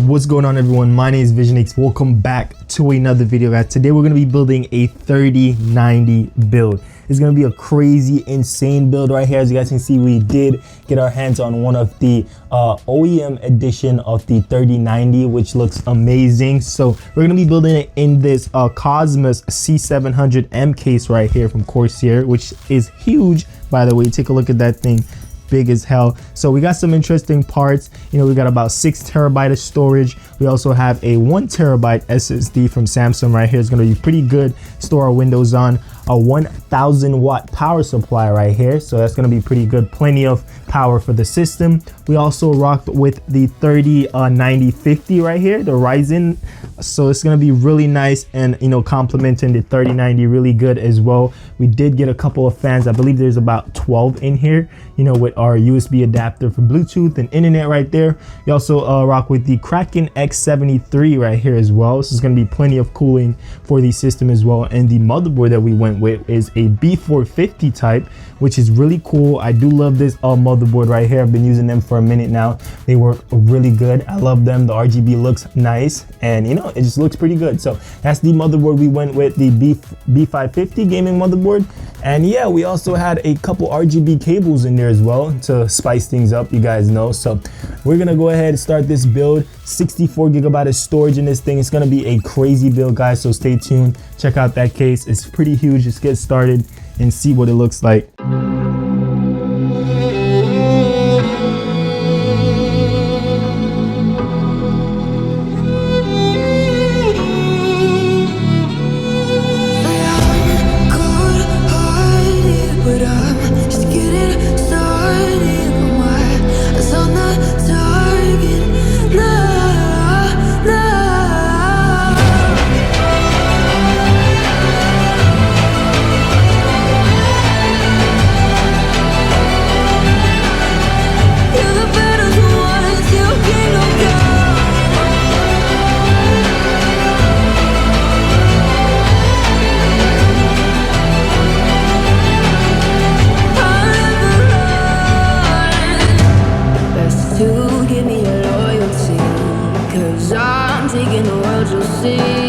What's going on, everyone? My name is VisionX. Welcome back to another video, guys. Today we're going to be building a 3090 build. It's going to be a crazy, insane build right here. As you guys can see, we did get our hands on one of the OEM edition of the 3090, which looks amazing. So we're going to be building it in this Cosmos C700M case right here from Corsair, which is huge, by the way. Take a look at that thing. Big as hell. So we got some interesting parts. You know, we got about 6 terabyte of storage. We also have a 1 terabyte SSD from Samsung right here. It's going to be pretty good. Store our Windows on. A 1000 watt power supply right here, so that's going to be pretty good. Plenty of power for the system. We also rocked with the 309050 right here, the Ryzen, so it's going to be really nice, and you know, complementing the 3090 really good as well. We did get a couple of fans. I believe there's about 12 in here, you know, with our USB adapter for Bluetooth and internet right there. We also rock with the Kraken X73 right here as well. This is going to be plenty of cooling for the system as well. And the motherboard that we went with is a B450 type, which is really cool. I do love this motherboard right here. I've been using them for a minute now. They work really good. I love them. The RGB looks nice, and you know, it just looks pretty good. So that's the motherboard we went with, the B550 gaming motherboard. And yeah, we also had a couple RGB cables in there as well to spice things up, you guys know. So we're gonna go ahead and start this build. 64 gigabyte of storage in this thing. It's gonna be a crazy build, guys, so stay tuned. Check out that case. It's pretty huge. Let's get started and see what it looks like. Taking the world, you'll see.